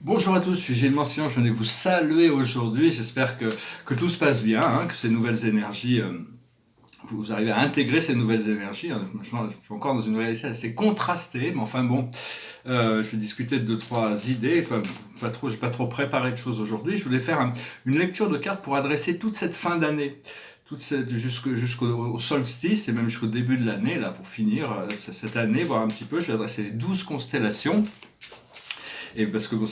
Bonjour à tous, je suis Gilles Mancian, je venais vous saluer aujourd'hui. J'espère que tout se passe bien, que ces nouvelles énergies, vous arrivez à intégrer ces nouvelles énergies. Je suis encore dans une réalité assez contrastée, mais enfin bon, je vais discuter de deux, trois idées. J'ai pas trop préparé de choses aujourd'hui. Je voulais faire une lecture de cartes pour adresser toute cette fin d'année. Jusqu'au solstice et même jusqu'au début de l'année, là, pour finir cette année, voir un petit peu. Je vais adresser les 12 constellations. Et parce que bon,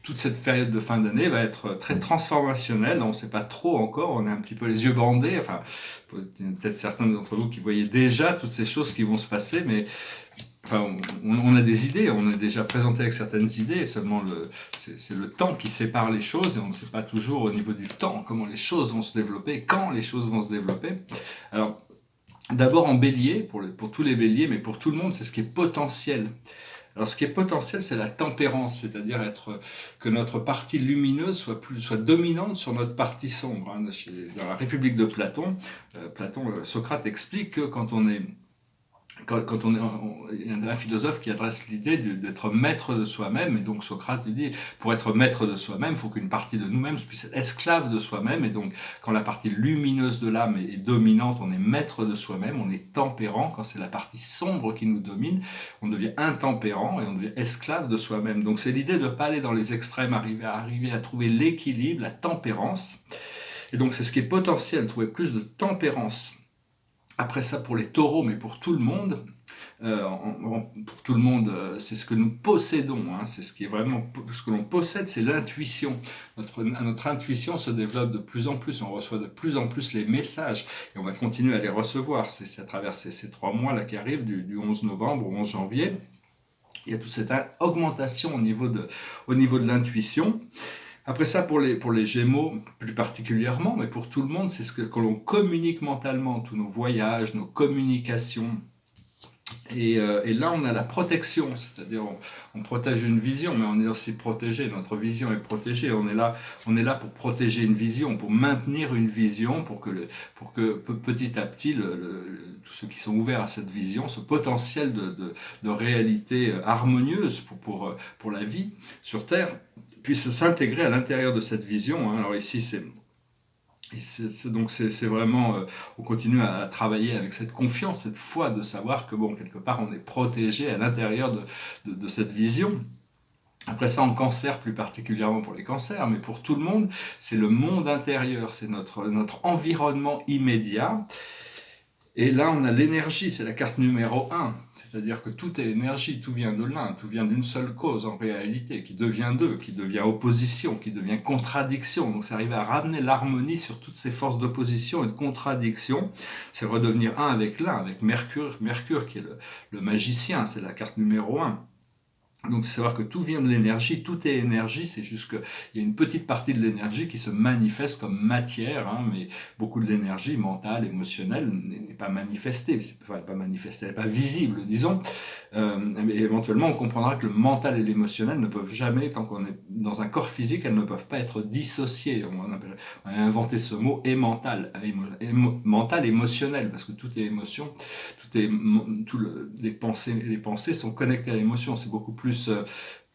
toute cette période de fin d'année va être très transformationnelle. On ne sait pas trop encore, on est un petit peu les yeux bandés. Enfin, peut-être certains d'entre vous qui voyaient déjà toutes ces choses qui vont se passer, mais enfin, on a des idées, on est déjà présenté avec certaines idées, seulement c'est le temps qui sépare les choses et on ne sait pas toujours au niveau du temps comment les choses vont se développer, quand les choses vont se développer. Alors, d'abord en bélier, pour tous les béliers, mais pour tout le monde, c'est ce qui est potentiel. Alors, ce qui est potentiel, c'est la tempérance, c'est-à-dire que notre partie lumineuse soit dominante sur notre partie sombre. Dans la République de Platon, Socrate explique que il y a un philosophe qui adresse l'idée d'être maître de soi-même, et donc Socrate dit, pour être maître de soi-même, il faut qu'une partie de nous-mêmes puisse être esclave de soi-même, et donc quand la partie lumineuse de l'âme est dominante, on est maître de soi-même, on est tempérant. Quand c'est la partie sombre qui nous domine, on devient intempérant et on devient esclave de soi-même. Donc c'est l'idée de ne pas aller dans les extrêmes, arriver à trouver l'équilibre, la tempérance. Et donc c'est ce qui est potentiel, trouver plus de tempérance. Après ça, pour les taureaux, mais pour tout le monde, c'est ce que nous possédons, c'est ce qui est vraiment ce que l'on possède, c'est l'intuition. Notre intuition se développe de plus en plus, on reçoit de plus en plus les messages et on va continuer à les recevoir. C'est à travers ces 3 mois là qui arrivent, du 11 novembre au 11 janvier. Il y a toute cette augmentation au niveau de l'intuition. Après ça, pour les Gémeaux, plus particulièrement, mais pour tout le monde, c'est ce que l'on communique mentalement, tous nos voyages, nos communications. Et là, on a la protection, c'est-à-dire on protège une vision, mais on est aussi protégé. Notre vision est protégée. On est là pour protéger une vision, pour maintenir une vision, pour que petit à petit, tous ceux qui sont ouverts à cette vision, ce potentiel de réalité harmonieuse pour la vie sur Terre, puisse s'intégrer à l'intérieur de cette vision. Alors ici, c'est vraiment, on continue à travailler avec cette confiance, cette foi de savoir que bon, quelque part, on est protégé à l'intérieur de cette vision. Après ça, en cancer, plus particulièrement pour les cancers, mais pour tout le monde, c'est le monde intérieur, c'est notre environnement immédiat. Et là, on a l'énergie, c'est la carte numéro 1. C'est-à-dire que tout est énergie, tout vient de l'un, tout vient d'une seule cause en réalité, qui devient deux, qui devient opposition, qui devient contradiction. Donc c'est arriver à ramener l'harmonie sur toutes ces forces d'opposition et de contradiction. C'est redevenir un avec l'un, avec Mercure qui est le magicien, c'est la carte numéro 1. Donc c'est savoir que tout vient de l'énergie, tout est énergie, c'est juste qu'il y a une petite partie de l'énergie qui se manifeste comme matière, mais beaucoup de l'énergie mentale, émotionnelle n'est pas manifestée, elle n'est pas visible, disons. Mais éventuellement, on comprendra que le mental et l'émotionnel ne peuvent jamais, tant qu'on est dans un corps physique, elles ne peuvent pas être dissociées. On a inventé ce mot mental, émotionnel, parce que tout est émotion, les pensées sont connectées à l'émotion. C'est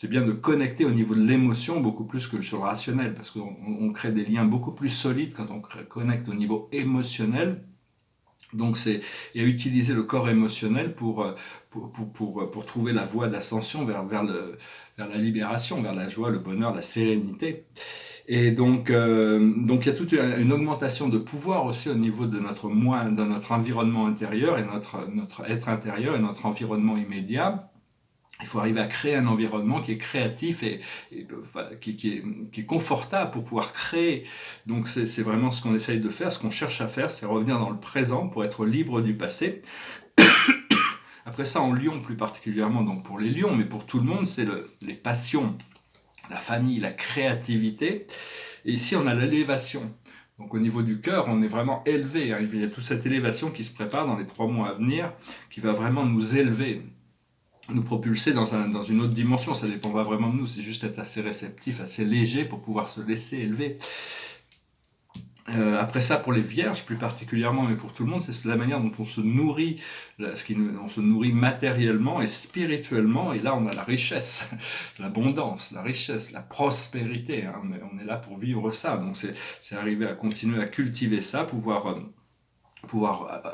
bien de connecter au niveau de l'émotion beaucoup plus que sur le rationnel, parce qu'on crée des liens beaucoup plus solides quand on connecte au niveau émotionnel. Donc et à utiliser le corps émotionnel pour trouver la voie d'ascension vers la libération, vers la joie, le bonheur, la sérénité. Et donc il y a toute une augmentation de pouvoir aussi au niveau de notre environnement intérieur et notre être intérieur et notre environnement immédiat. Il faut arriver à créer un environnement qui est créatif et qui est confortable pour pouvoir créer. Donc c'est vraiment ce qu'on essaye de faire, ce qu'on cherche à faire, c'est revenir dans le présent pour être libre du passé. Après ça, en Lion plus particulièrement, donc pour les lions, mais pour tout le monde, c'est les passions, la famille, la créativité. Et ici, on a l'élévation. Donc au niveau du cœur, on est vraiment élevé. Il y a toute cette élévation qui se prépare dans les 3 mois à venir, qui va vraiment nous élever, nous propulser dans une autre dimension. Ça dépend pas vraiment de nous, c'est juste être assez réceptif, assez léger pour pouvoir se laisser élever. Après ça, pour les vierges plus particulièrement, mais pour tout le monde, c'est la manière dont on se nourrit, on se nourrit matériellement et spirituellement. Et là, on a la richesse, l'abondance, la richesse, la prospérité. Hein. On est là pour vivre ça. Donc, c'est arriver à continuer à cultiver ça, pouvoir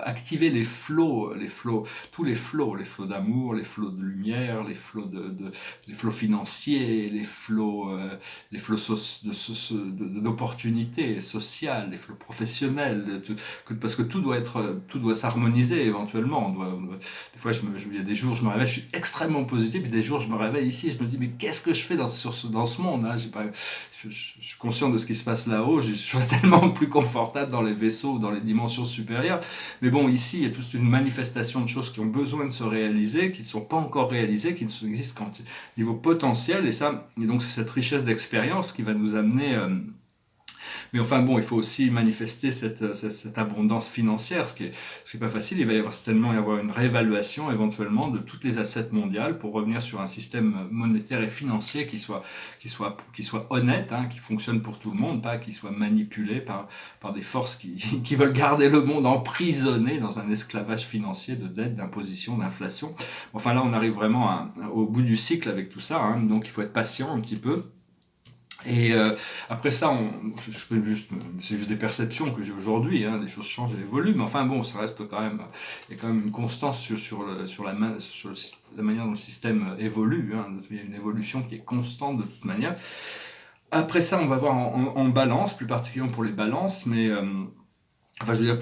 activer tous les flots d'amour, les flots de lumière, les flots financiers, les flots d'opportunités sociales, les flots professionnels, parce que tout doit s'harmoniser éventuellement. Des fois, il y a des jours, je me réveille, je suis extrêmement positif, et des jours, je me réveille ici, et je me dis, mais qu'est-ce que je fais dans ce monde, hein? Je suis conscient de ce qui se passe là-haut, je suis tellement plus confortable dans les vaisseaux, dans les dimensions supérieures. Mais bon, ici, il y a toute une manifestation de choses qui ont besoin de se réaliser, qui ne sont pas encore réalisées, qui ne existent qu'au niveau potentiel. Et donc c'est cette richesse d'expérience qui va nous amener... Mais enfin bon, il faut aussi manifester cette abondance financière, ce qui est pas facile. Il va certainement y avoir une réévaluation éventuellement de toutes les assets mondiales pour revenir sur un système monétaire et financier qui soit honnête, hein, qui fonctionne pour tout le monde, pas qui soit manipulé par des forces qui veulent garder le monde emprisonné dans un esclavage financier de dette, d'imposition, d'inflation. Enfin là, on arrive vraiment au bout du cycle avec tout ça, hein, donc il faut être patient un petit peu. Et après ça, c'est juste des perceptions que j'ai aujourd'hui, hein, des choses changent et évoluent, mais enfin bon, ça reste quand même, il y a quand même une constance sur la manière dont le système évolue, hein, il y a une évolution qui est constante de toute manière. Après ça, on va voir en balance, plus particulièrement pour les balances, mais enfin je veux dire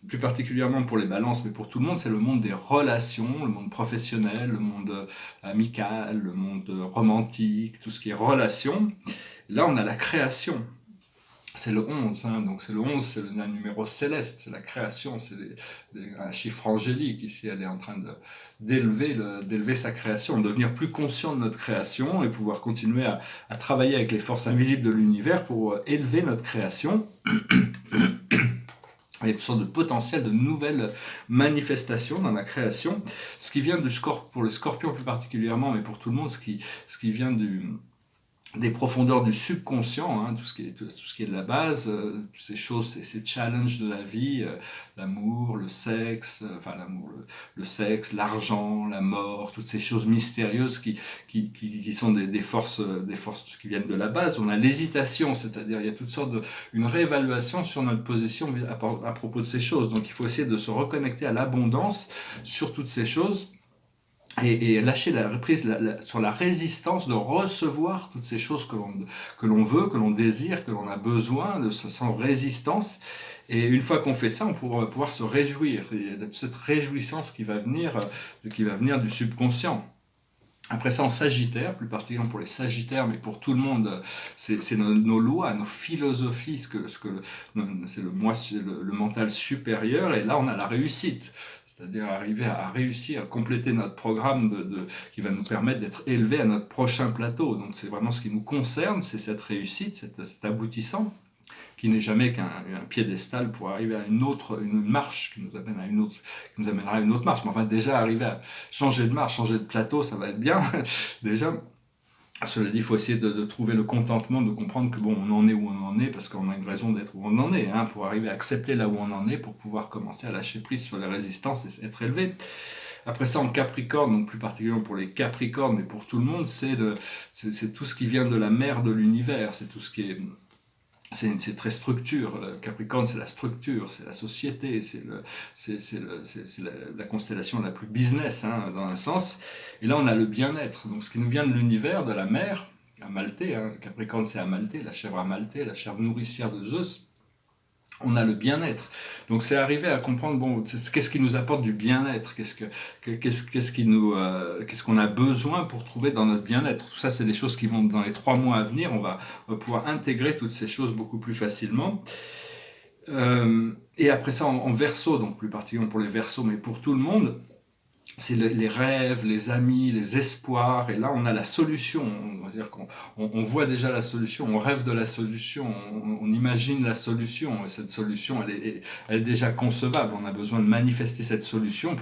plus particulièrement pour les balances, mais pour tout le monde, c'est le monde des relations, le monde professionnel, le monde amical, le monde romantique, tout ce qui est relations. Là, on a la création. C'est le 11, hein, donc c'est le 11, c'est un numéro céleste, c'est la création, c'est un chiffre angélique. Ici, elle est en train d'élever sa création, de devenir plus conscient de notre création et pouvoir continuer à travailler avec les forces invisibles de l'univers pour élever notre création. Il y a une sorte de potentiel de nouvelles manifestations dans la création. Ce qui vient pour les scorpions plus particulièrement, mais pour tout le monde, ce qui vient des profondeurs du subconscient, hein, tout ce qui est de la base, toutes ces choses, ces challenges de la vie, l'amour, le sexe, le sexe, l'argent, la mort, toutes ces choses mystérieuses qui sont des forces qui viennent de la base. On a l'hésitation, c'est-à-dire il y a toutes sortes une réévaluation sur notre position à propos de ces choses. Donc il faut essayer de se reconnecter à l'abondance sur toutes ces choses. Et lâcher la prise sur la résistance de recevoir toutes ces choses que l'on veut, que l'on désire, que l'on a besoin, sans résistance. Et une fois qu'on fait ça, on pourra pouvoir se réjouir. Il y a cette réjouissance qui va venir du subconscient. Après ça, en Sagittaire, plus particulièrement pour les Sagittaires, mais pour tout le monde, c'est nos lois, nos philosophies, c'est le mental supérieur. Et là, on a la réussite. C'est-à-dire arriver à réussir, à compléter notre programme qui va nous permettre d'être élevés à notre prochain plateau. Donc c'est vraiment ce qui nous concerne, c'est cette réussite, cet aboutissant, qui n'est jamais qu'un piédestal pour arriver à une marche qui nous amènera à une autre marche. Mais enfin, déjà arriver à changer de marche, changer de plateau, ça va être bien. Déjà, cela dit, il faut essayer de trouver le contentement, de comprendre que bon, on en est où on en est, parce qu'on a une raison d'être où on en est, hein, pour arriver à accepter là où on en est, pour pouvoir commencer à lâcher prise sur les résistances et être élevé. Après ça, en Capricorne, donc plus particulièrement pour les Capricornes, mais pour tout le monde, c'est tout ce qui vient de la mère de l'univers, c'est tout ce qui est... C'est très structure. Le Capricorne, c'est la structure, c'est la société, c'est la constellation la plus business, hein, dans un sens. Et là, on a le bien-être. Donc, ce qui nous vient de l'univers, de la mer, Amalthée, hein. Le Capricorne, c'est Amalthée, la chèvre Amalthée, la chèvre nourricière de Zeus. On a le bien-être. Donc c'est arriver à comprendre, bon, qu'est-ce qui nous apporte du bien-être, qu'est-ce qu'on a besoin pour trouver dans notre bien-être. Tout ça, c'est des choses qui vont, dans les 3 mois à venir, on va pouvoir intégrer toutes ces choses beaucoup plus facilement. Et après ça, en Verseau, donc plus particulièrement pour les Verseaux, mais pour tout le monde, c'est les rêves, les amis, les espoirs, et là on a la solution, on va dire qu'on voit déjà la solution, on rêve de la solution, on imagine la solution, et cette solution elle est déjà concevable, on a besoin de manifester cette solution,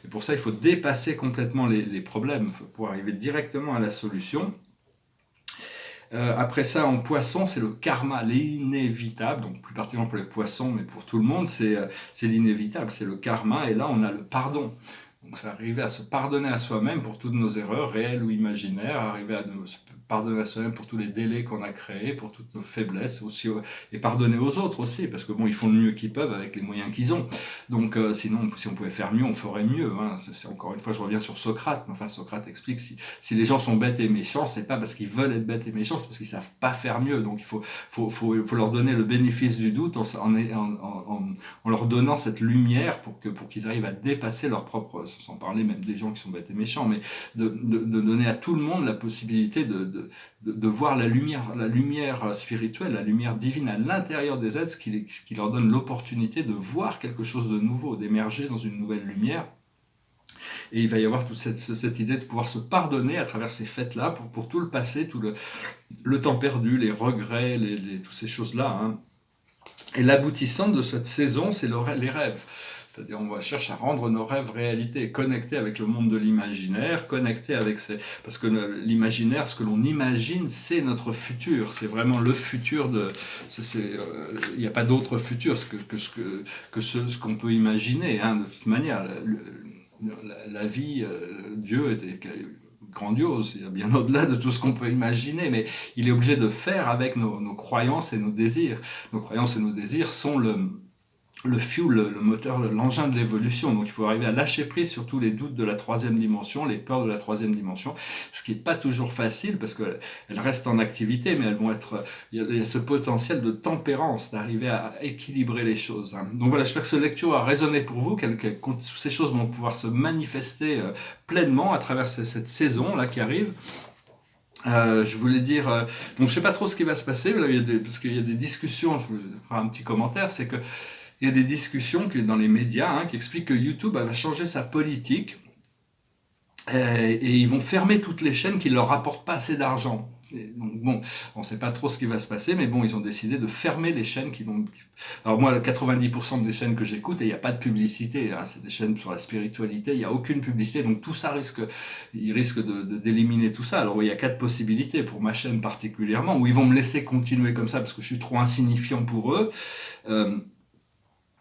et pour ça il faut dépasser complètement les problèmes, pour arriver directement à la solution. Après ça, en poisson, c'est le karma, l'inévitable. Donc plus particulièrement pour les poissons, mais pour tout le monde, c'est l'inévitable, c'est le karma. Et là, on a le pardon. Donc c'est arriver à se pardonner à soi-même pour toutes nos erreurs, réelles ou imaginaires, arriver à se pardonner à soi-même pour tous les délais qu'on a créés, pour toutes nos faiblesses aussi, et pardonner aux autres aussi, parce que bon, ils font le mieux qu'ils peuvent avec les moyens qu'ils ont. Donc sinon, si on pouvait faire mieux, on ferait mieux. Hein. C'est encore une fois, je reviens sur Socrate. Enfin, Socrate explique si les gens sont bêtes et méchants, c'est pas parce qu'ils veulent être bêtes et méchants, c'est parce qu'ils savent pas faire mieux. Donc il faut leur donner le bénéfice du doute en leur donnant cette lumière pour qu'ils arrivent à dépasser leur propre, sans parler même des gens qui sont bêtes et méchants, mais de donner à tout le monde la possibilité de voir la lumière spirituelle, la lumière divine à l'intérieur des êtres, ce qui leur donne l'opportunité de voir quelque chose de nouveau, d'émerger dans une nouvelle lumière. Et il va y avoir toute cette idée de pouvoir se pardonner à travers ces fêtes-là pour tout le passé, tout le temps perdu, les regrets, toutes ces choses-là. Hein. Et l'aboutissant de cette saison, c'est les rêves. C'est-à-dire on cherche à rendre nos rêves réalité, connectés avec le monde de l'imaginaire, connectés avec parce que l'imaginaire, ce que l'on imagine, c'est notre futur. C'est vraiment le futur il n'y a pas d'autre futur que ce qu'on peut imaginer. Hein. De toute manière, la vie, Dieu était grandiose, il y a bien au-delà de tout ce qu'on peut imaginer, mais il est obligé de faire avec nos croyances et nos désirs. Nos croyances et nos désirs sont le fuel, le moteur, l'engin de l'évolution. Donc il faut arriver à lâcher prise sur tous les doutes de la troisième dimension, les peurs de la troisième dimension, ce qui n'est pas toujours facile parce qu'elles restent en activité, mais il y a ce potentiel de tempérance, d'arriver à équilibrer les choses. Hein. Donc voilà, j'espère que cette lecture a résonné pour vous, ces choses vont pouvoir se manifester pleinement à travers cette saison-là qui arrive. Je voulais dire, donc je sais pas trop ce qui va se passer, parce qu'il y a des discussions, je vais faire un petit commentaire, c'est que il y a des discussions dans les médias qui expliquent que YouTube va changer sa politique et ils vont fermer toutes les chaînes qui ne leur rapportent pas assez d'argent. Donc bon, on ne sait pas trop ce qui va se passer, mais bon, ils ont décidé de fermer les chaînes qui vont... Alors moi, 90% des chaînes que j'écoute, il n'y a pas de publicité, hein, c'est des chaînes sur la spiritualité, il n'y a aucune publicité, donc tout ça ils risquent d'éliminer tout ça. Alors il y a 4 possibilités pour ma chaîne particulièrement, où ils vont me laisser continuer comme ça parce que je suis trop insignifiant pour eux.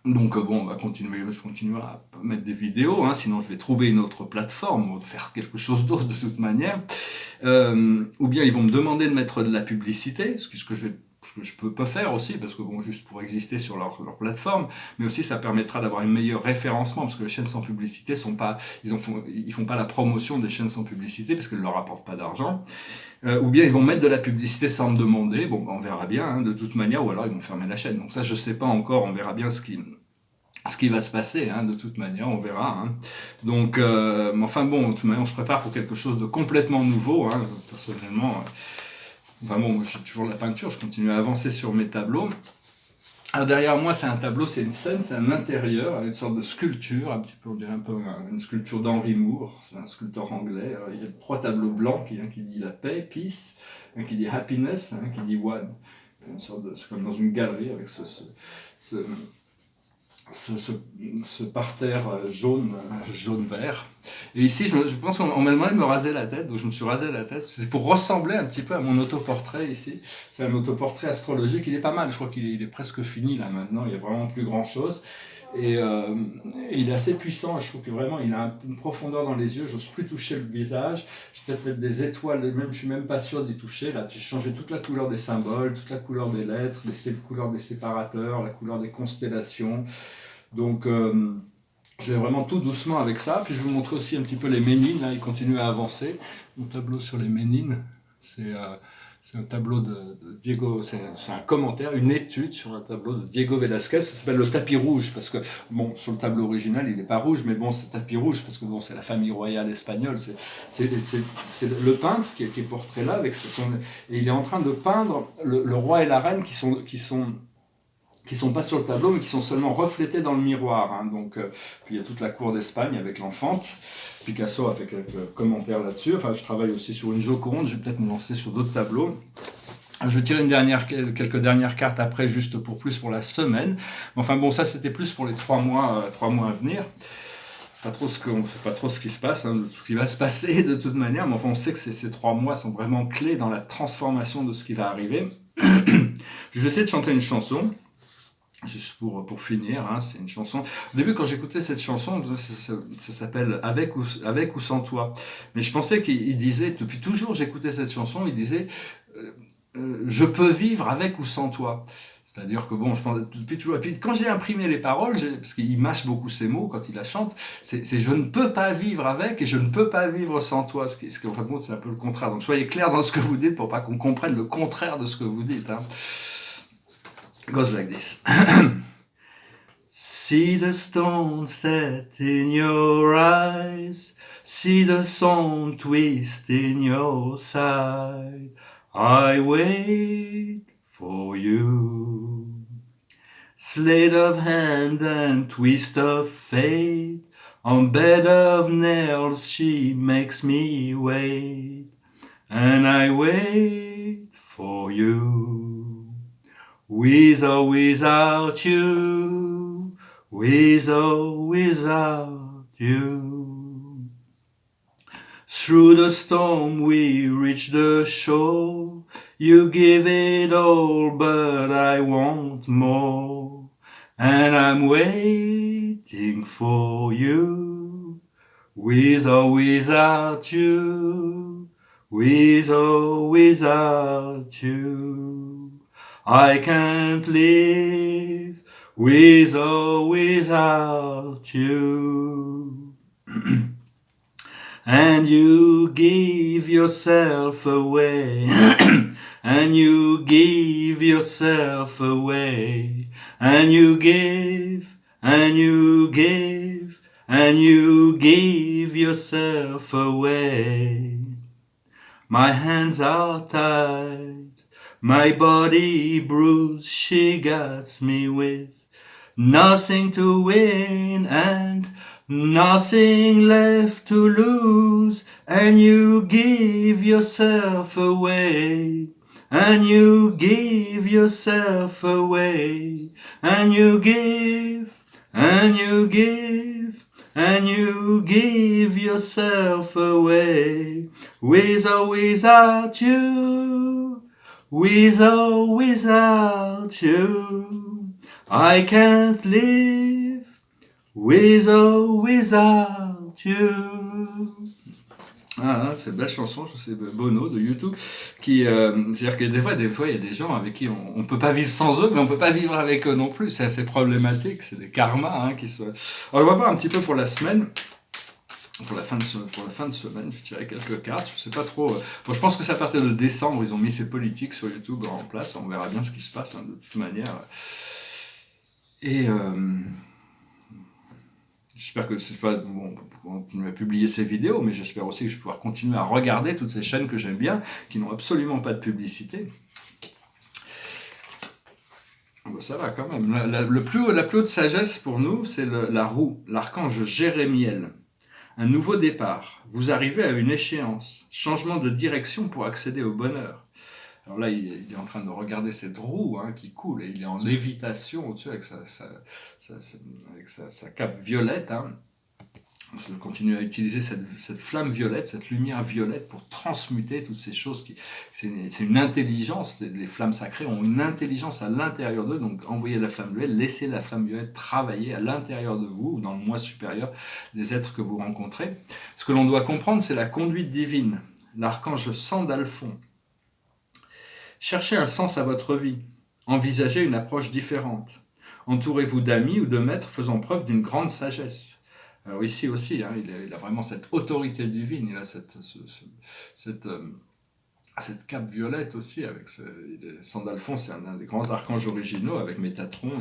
Donc bon, je continuerai à mettre des vidéos, hein, sinon je vais trouver une autre plateforme, faire quelque chose d'autre de toute manière. Ou bien ils vont me demander de mettre de la publicité, ce que je peux faire aussi, parce que bon, juste pour exister sur leur plateforme, mais aussi ça permettra d'avoir un meilleur référencement, parce que les chaînes sans publicité ils font pas la promotion des chaînes sans publicité, parce qu'elles ne leur apportent pas d'argent. Ou bien ils vont mettre de la publicité sans me demander, bon, on verra bien, hein, de toute manière, ou alors ils vont fermer la chaîne. Donc ça, je sais pas encore, on verra bien ce qui va se passer, hein, de toute manière, on verra. Hein. Donc, enfin bon, de toute manière, on se prépare pour quelque chose de complètement nouveau, hein, personnellement. Enfin bon, j'ai toujours la peinture, je continue à avancer sur mes tableaux. Alors derrière moi, c'est un tableau, c'est une scène, c'est un intérieur, une sorte de sculpture, un petit peu, on dirait un peu une sculpture d'Henry Moore, c'est un sculpteur anglais. Alors, il y a 3 tableaux blancs, un qui dit la paix, peace, un qui dit happiness, un qui dit one. C'est comme dans une galerie avec ce parterre jaune-vert. Et ici, je pense qu'on m'a demandé de me raser la tête, donc je me suis rasé la tête. C'est pour ressembler un petit peu à mon autoportrait ici. C'est un autoportrait astrologique, il est pas mal, je crois qu'il est presque fini là maintenant, il n'y a vraiment plus grand chose. Et il est assez puissant, je trouve que vraiment il a une profondeur dans les yeux, j'ose plus toucher le visage, je vais peut-être mettre des étoiles, je suis même pas sûr d'y toucher, là j'ai changé toute la couleur des symboles, toute la couleur des lettres, la couleur des séparateurs, la couleur des constellations, donc je vais vraiment tout doucement avec ça, puis je vais vous montrer aussi un petit peu les Ménines, là, ils continuent à avancer, mon tableau sur les Ménines, c'est un tableau de Diego, c'est un commentaire, une étude sur un tableau de Diego Velázquez, ça s'appelle le tapis rouge, parce que, bon, sur le tableau original, il n'est pas rouge, mais bon, c'est tapis rouge, parce que bon, c'est la famille royale espagnole, c'est le peintre qui est portrait là, et il est en train de peindre le roi et la reine qui sont pas sur le tableau, mais qui sont seulement reflétés dans le miroir. Hein. Donc, puis il y a toute la cour d'Espagne avec l'enfante. Picasso a fait quelques commentaires là-dessus. Enfin, je travaille aussi sur une Joconde. Je vais peut-être me lancer sur d'autres tableaux. Je vais tirer quelques dernières cartes après, juste pour la semaine. Enfin bon, ça c'était plus pour les 3 mois à venir. sait pas trop ce qui se passe, hein, ce qui va se passer de toute manière, mais enfin on sait que ces 3 mois sont vraiment clés dans la transformation de ce qui va arriver. Je vais essayer de chanter une chanson, juste pour finir, hein, c'est une chanson. Au début, quand j'écoutais cette chanson, ça s'appelle avec ou sans toi. Mais je pensais qu'il disait, depuis toujours j'écoutais cette chanson, il disait je peux vivre avec ou sans toi. C'est-à-dire que bon, je pense depuis toujours. Et puis quand j'ai imprimé les paroles, parce qu'il mâche beaucoup ses mots quand il la chante, c'est je ne peux pas vivre avec et je ne peux pas vivre sans toi. Ce qui en fin de compte, c'est un peu le contraire. Donc soyez clairs dans ce que vous dites pour pas qu'on comprenne le contraire de ce que vous dites. Hein. It goes like this. See the stone set in your eyes, see the sun twist in your side. I wait for you. Sleight of hand and twist of fate, on bed of nails she makes me wait, and I wait for you. With or without you, with or without you. Through the storm we reach the shore, you give it all, but I want more. And I'm waiting for you, with or without you, with or without you. I can't live with or without you. And you give yourself away, and you give yourself away, and you give, and you give, and you give yourself away. My hands are tied, my body bruised, she got me with nothing to win and nothing left to lose, and you give yourself away, and you give yourself away, and you give, and you give, and you give yourself away, with or without you, with or without you. I can't live with or without you. Ah, c'est une belle chanson, c'est Bono de YouTube, c'est-à-dire que des fois, il y a des gens avec qui on ne peut pas vivre sans eux, mais on ne peut pas vivre avec eux non plus. C'est assez problématique, c'est des karmas qui se... Alors, on va voir un petit peu pour la semaine. Pour la fin de semaine, je tirais quelques cartes, je sais pas trop. Bon, je pense que c'est à partir de décembre, ils ont mis ces politiques sur YouTube en place, on verra bien ce qui se passe, hein, de toute manière. Et j'espère que c'est pas bon pour continuer à publier ces vidéos, mais j'espère aussi que je vais pouvoir continuer à regarder toutes ces chaînes que j'aime bien, qui n'ont absolument pas de publicité. Bon, ça va quand même. La plus haute sagesse pour nous, c'est la roue, l'archange Jérémiel. Un nouveau départ. Vous arrivez à une échéance. Changement de direction pour accéder au bonheur. Alors là, il est en train de regarder cette roue qui coule et il est en lévitation au-dessus avec sa cape violette. Je continue à utiliser cette flamme violette, cette lumière violette pour transmuter toutes ces choses. C'est une intelligence, les flammes sacrées ont une intelligence à l'intérieur d'eux, donc envoyez la flamme violette, laissez la flamme violette travailler à l'intérieur de vous, ou dans le moi supérieur des êtres que vous rencontrez. Ce que l'on doit comprendre, c'est la conduite divine, l'archange Sandalphon. Cherchez un sens à votre vie, envisagez une approche différente. Entourez-vous d'amis ou de maîtres faisant preuve d'une grande sagesse. Alors ici aussi, il a vraiment cette autorité divine, il a cette cape violette aussi, avec Sandalphon, c'est un des grands archanges originaux, avec Métatron,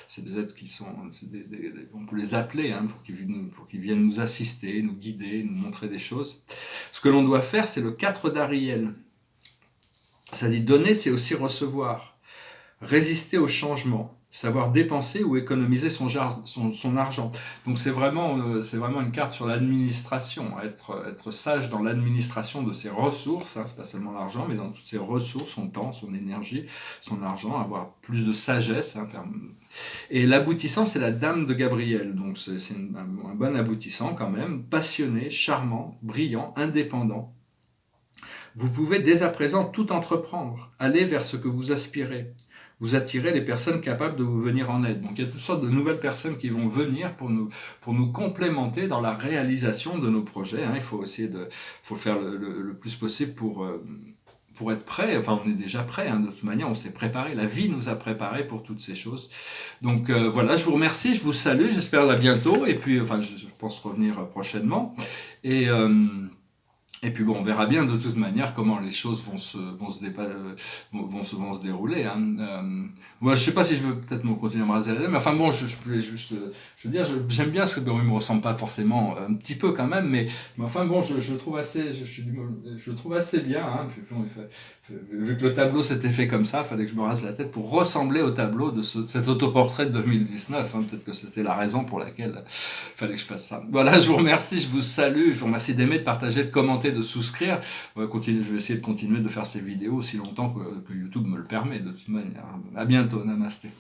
c'est des êtres qui sont, on peut les appeler pour qu'ils viennent nous assister, nous guider, nous montrer des choses. Ce que l'on doit faire, c'est le 4 d'Ariel. Ça dit donner, c'est aussi recevoir. Résister au changement. savoir dépenser ou économiser son argent. Donc c'est vraiment une carte sur l'administration, être sage dans l'administration de ses ressources, hein, c'est pas seulement l'argent, mais dans toutes ses ressources, son temps, son énergie, son argent, avoir plus de sagesse. Hein, et l'aboutissant, c'est la dame de Gabriel, donc c'est un bon aboutissant quand même, passionné, charmant, brillant, indépendant. Vous pouvez dès à présent tout entreprendre, aller vers ce que vous aspirez. Vous attirez les personnes capables de vous venir en aide. Donc il y a toutes sortes de nouvelles personnes qui vont venir pour nous complémenter dans la réalisation de nos projets. Hein. Il faut essayer faut faire le plus possible pour être prêt. Enfin, on est déjà prêt. Hein. De toute manière, on s'est préparé. La vie nous a préparés pour toutes ces choses. Donc voilà, je vous remercie, je vous salue. J'espère à bientôt. Et puis, enfin, je pense revenir prochainement. Et et puis bon, on verra bien de toute manière comment les choses vont se dérouler. Hein. Moi, je sais pas si je veux peut-être continuer à me raser la tête, mais enfin bon, je voulais juste, je veux dire, j'aime bien ce que bon, il me ressemble pas forcément, un petit peu quand même, mais enfin bon, je le trouve assez, je le trouve assez bien. Hein. Puis bon, vu que le tableau s'était fait comme ça, il fallait que je me rase la tête pour ressembler au tableau de cet autoportrait de 2019. Hein. Peut-être que c'était la raison pour laquelle il fallait que je fasse ça. Voilà, je vous remercie, je vous salue, je vous remercie d'aimer, de partager, de commenter, de souscrire. Je vais essayer de continuer de faire ces vidéos aussi longtemps que YouTube me le permet, de toute manière. À bientôt, namasté.